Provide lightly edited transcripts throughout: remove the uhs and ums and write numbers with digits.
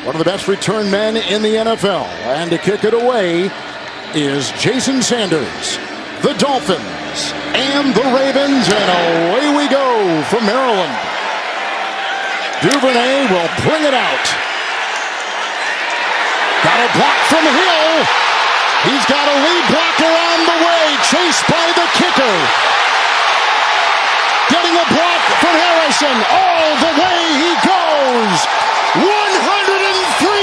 one of the best return men in the NFL. And to kick it away is Jason Sanders, the Dolphins, and the Ravens. And away we go from Maryland. Duvernay will bring it out. Got a block from Hill. He's got a lead blocker on the way. Chased by the kicker. Getting a block from Harrison. All the way he goes. 103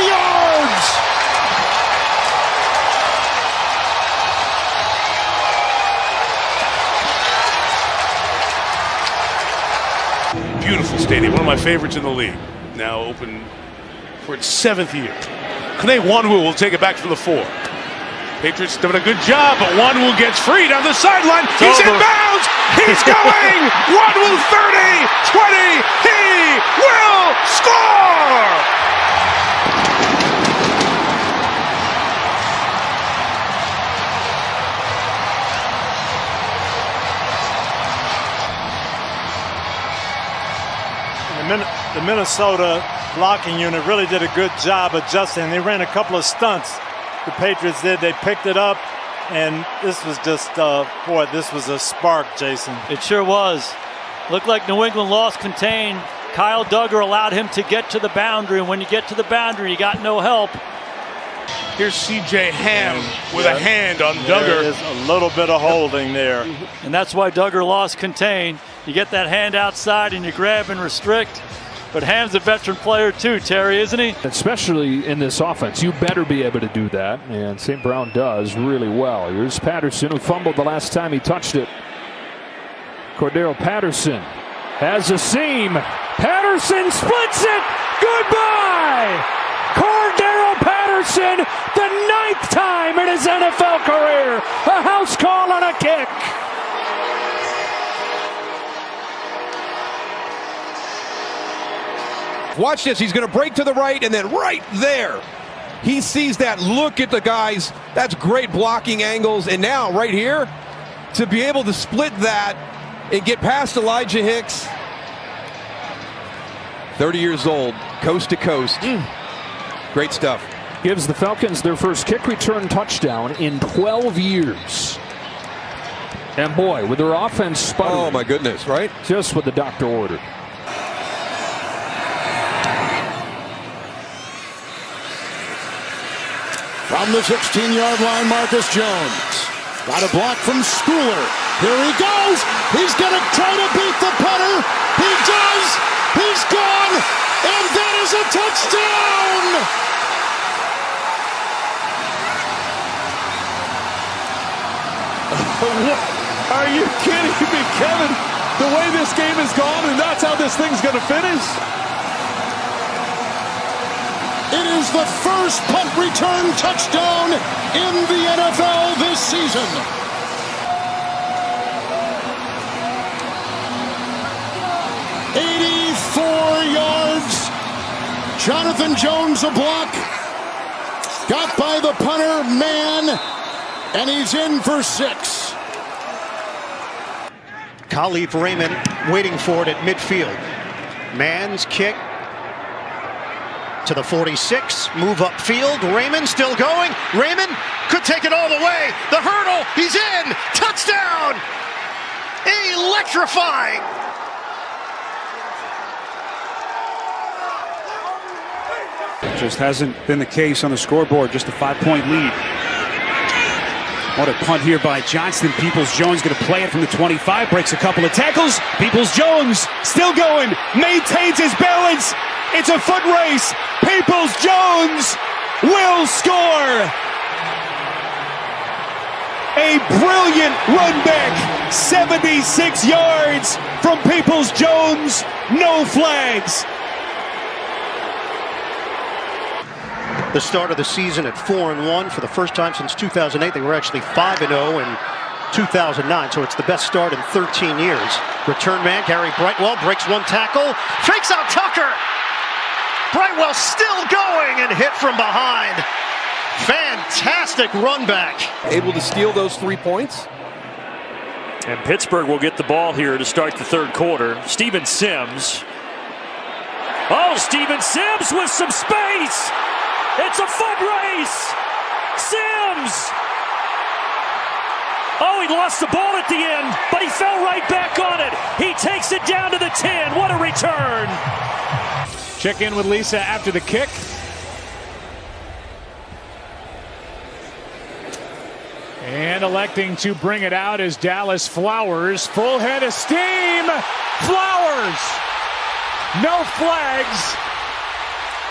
yards. Beautiful stadium, one of my favorites in the league. Now open for its 7th year. Kane Wanwu will take it back for the 4. Patriots doing a good job, but Wanwu gets free down the sideline. He's in bounds. He's going. Wanwu 30, 20. He will score. The Minnesota blocking unit really did a good job adjusting. They ran a couple of stunts. The Patriots did. They picked it up, and this was just, boy, this was a spark, Jason. It sure was. Looked like New England lost contain. Kyle Duggar allowed him to get to the boundary, and when you get to the boundary, you got no help. Here's C.J. Ham with a hand on Duggar. There is a little bit of holding there. And that's why Duggar lost contain. You get that hand outside and you grab and restrict. But Ham's a veteran player too, Terry, isn't he? Especially in this offense, you better be able to do that. And St. Brown does really well. Here's Patterson, who fumbled the last time he touched it. Cordero Patterson has a seam. Patterson splits it. Goodbye. Cordero Patterson, the 9th time in his NFL career. A house call on a kick. Watch this. He's going to break to the right, and then right there, he sees that. Look at the guys. That's great blocking angles. And now, right here, to be able to split that and get past Elijah Hicks. 30 years old, coast to coast. Great stuff. Gives the Falcons their first kick return touchdown in 12 years. And boy, with their offense sputtering. Oh, my goodness, right? Just what the doctor ordered. From the 16-yard line, Marcus Jones. Got a block from Schooler. Here he goes. He's going to try to beat the punter. He does. He's gone. And that is a touchdown. Are you kidding me, Kevin? The way this game has gone, and that's how this thing's going to finish? It is the first punt return touchdown in the NFL this season. "84 yards. Jonathan Jones a block. Got by the punter, man, and he's in for 6. Khalif Raymond waiting for it at midfield. Mann's kick to the 46, move upfield. Raymond still going. Raymond could take it all the way. The hurdle, he's in. Touchdown! Electrifying! Just hasn't been the case on the scoreboard. Just a 5-point lead. What a punt here by Johnston. Peoples-Jones going to play it from the 25. Breaks a couple of tackles. Peoples-Jones still going. Maintains his balance. It's a foot race. Peoples-Jones will score. A brilliant run back. 76 yards from Peoples-Jones. No flags. The start of the season at 4-1 for the first time since 2008. They were actually 5-0 in 2009, so it's the best start in 13 years. Return man Gary Brightwell breaks one tackle, fakes out Tucker. Brightwell still going and hit from behind. Fantastic run back. Able to steal those 3 points. And Pittsburgh will get the ball here to start the third quarter. Steven Sims Oh, Steven Sims with some space. It's a foot race. Sims. Oh, he lost the ball at the end, but he fell right back on it. He takes it down to the 10. What a return. Check in with Lisa after the kick. And electing to bring it out is Dallas Flowers. Full head of steam. Flowers. No flags.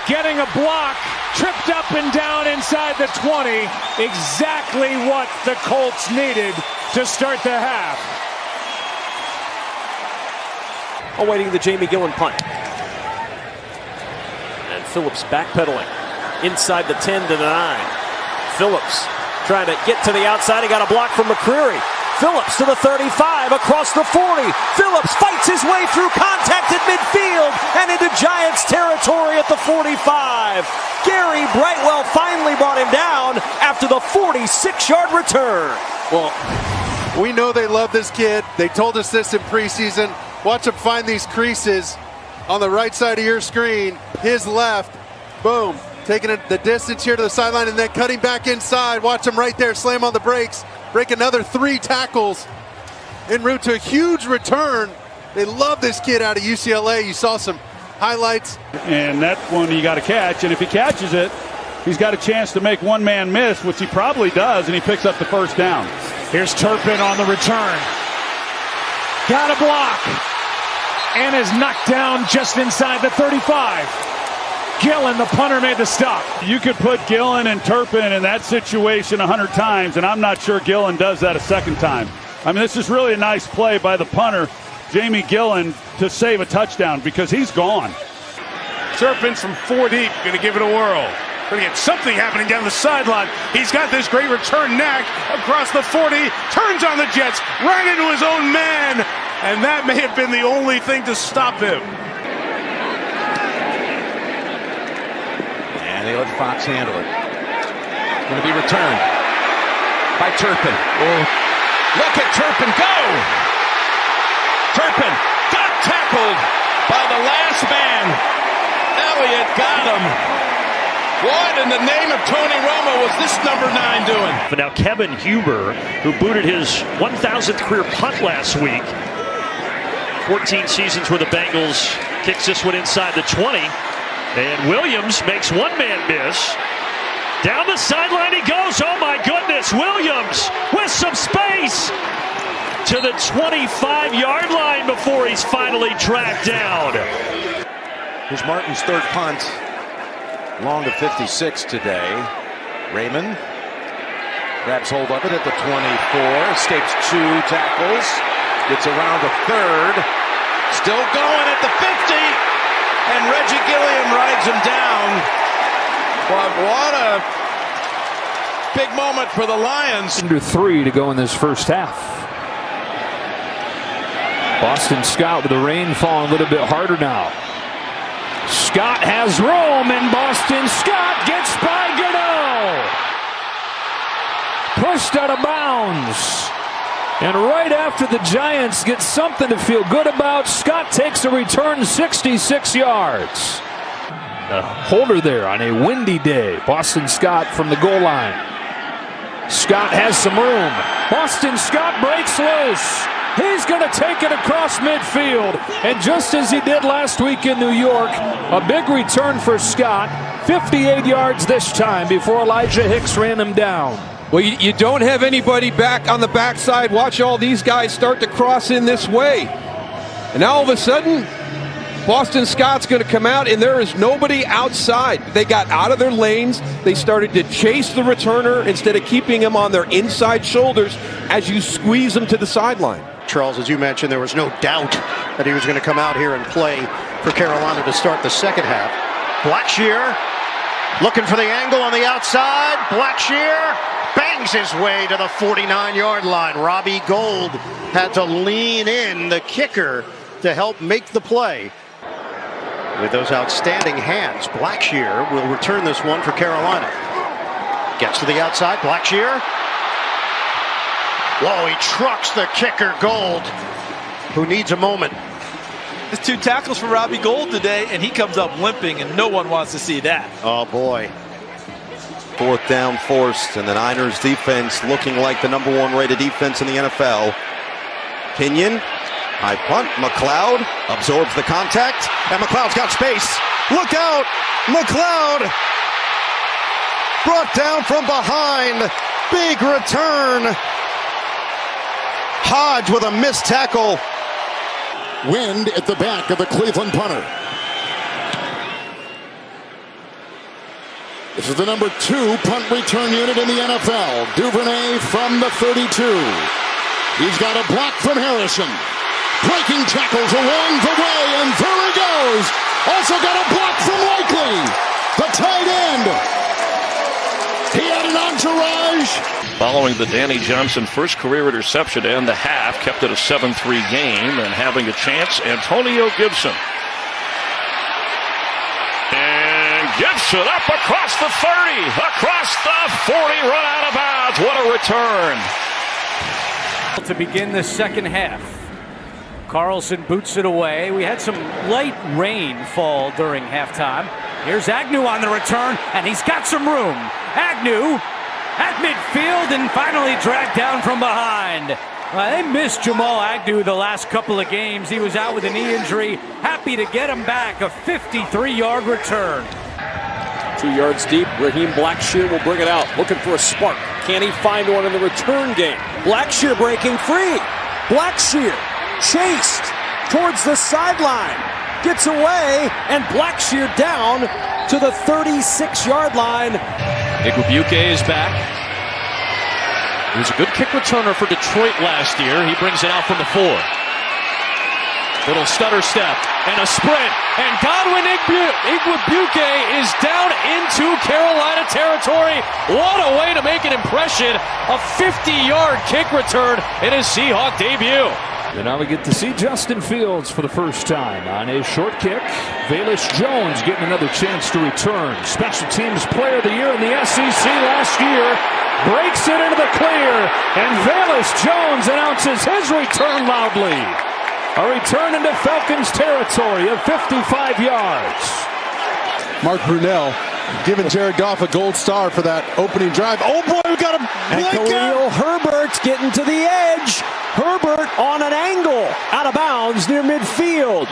Getting a block. Tripped up and down inside the 20. Exactly what the Colts needed to start the half. Awaiting the Jamie Gillen punt. And Phillips backpedaling. Inside the 10 to the 9. Phillips trying to get to the outside. He got a block from McCreary. Phillips to the 35, across the 40. Phillips fights his way through contact at midfield and into Giants territory at the 45. Gary Brightwell finally brought him down after the 46-yard return. Well, we know they love this kid. They told us this in preseason. Watch him find these creases on the right side of your screen. His left, boom. Taking it the distance here to the sideline and then cutting back inside. Watch him right there, slam on the brakes. Break another 3 tackles en route to a huge return. They love this kid out of UCLA. You saw some highlights. And that one you got to catch. And if he catches it, he's got a chance to make one man miss, which he probably does, and he picks up the first down. Here's Turpin on the return. Got a block. And is knocked down just inside the 35. Gillen, the punter, made the stop. You could put Gillen and Turpin in that situation 100 times, and I'm not sure Gillen does that a second time. I mean, this is really a nice play by the punter, Jamie Gillen, to save a touchdown because he's gone. Turpin from 4 deep, going to give it a whirl. Going to get something happening down the sideline. He's got this great return knack across the 40, turns on the Jets, ran into his own man, and that may have been the only thing to stop him. And they let Fox handle it. Going to be returned by Turpin. Oh, look at Turpin go! Turpin got tackled by the last man. Elliott got him. What in the name of Tony Romo was this number 9 doing? But now Kevin Huber, who booted his 1,000th career punt last week. 14 seasons where the Bengals kicks this one inside the 20. And Williams makes one man miss. Down the sideline he goes. Oh my goodness. Williams with some space to the 25-yard line before he's finally tracked down. Here's Martin's third punt. Long to 56 today. Raymond grabs hold of it at the 24. Escapes 2 tackles. Gets around the 3rd. Still going at the 50. And Reggie Gilliam rides him down. But what a big moment for the Lions. Under 3 to go in this first half. Boston Scott with the rain falling a little bit harder now. Scott has room, and Boston Scott gets by Goodell. Pushed out of bounds. And right after the Giants get something to feel good about, Scott takes a return 66 yards. A holder there on a windy day. Boston Scott from the goal line. Scott has some room. Boston Scott breaks loose. He's going to take it across midfield. And just as he did last week in New York, a big return for Scott. 58 yards this time before Elijah Hicks ran him down. Well, you don't have anybody back on the backside. Watch all these guys start to cross in this way. And now all of a sudden, Boston Scott's going to come out, and there is nobody outside. They got out of their lanes. They started to chase the returner instead of keeping him on their inside shoulders as you squeeze him to the sideline. Charles, as you mentioned, there was no doubt that he was going to come out here and play for Carolina to start the second half. Blackshear looking for the angle on the outside. Blackshear bangs his way to the 49-yard line. Robbie Gould had to lean in, the kicker, to help make the play. With those outstanding hands, Blackshear will return this one for Carolina. Gets to the outside, Blackshear. Whoa, he trucks the kicker, Gould, who needs a moment. It's 2 tackles for Robbie Gould today, and he comes up limping, and no one wants to see that. Oh, boy. 4th down forced, and the Niners defense looking like the #1 rated defense in the NFL. Kenyon, high punt. McLeod absorbs the contact, and McLeod's got space. Look out! McLeod brought down from behind. Big return. Hodge with a missed tackle. Wind at the back of the Cleveland punter. This is the #2 punt return unit in the NFL. Duvernay from the 32. He's got a block from Harrison. Breaking tackles along the way, and there he goes. Also got a block from Likely, the tight end. He had an entourage. Following the Danny Johnson first career interception to end the half, kept it a 7-3 game, and having a chance, Antonio Gibson. And Gibson up across the 30, across the 40, run out of bounds. What a return. To begin the second half. Carlson boots it away. We had some light rain fall during halftime. Here's Agnew on the return, and he's got some room. Agnew at midfield and finally dragged down from behind. They missed Jamal Agnew the last couple of games. He was out with a knee injury. Happy to get him back. A 53-yard return. 2 yards deep. Raheem Blackshear will bring it out. Looking for a spark. Can he find one in the return game? Blackshear breaking free. Blackshear chased towards the sideline. Gets away, and Blackshear down to the 36-yard line. Igwebuike is back. He was a good kick returner for Detroit last year. He brings it out from the 4. Little stutter step and a sprint, and Godwin Igwebuike is down into Carolina territory. What a way to make an impression. A 50-yard kick return in his Seahawk debut. And now we get to see Justin Fields for the first time on a short kick. Velus Jones getting another chance to return. Special Teams Player of the Year in the SEC last year. Breaks it into the clear, and Velus Jones announces his return loudly. A return into Falcons territory of 55 yards. Mark Brunell giving Jared Goff a gold star for that opening drive. Oh boy, we got a Khalil Herbert getting to the edge. Herbert on an angle, out of bounds near midfield.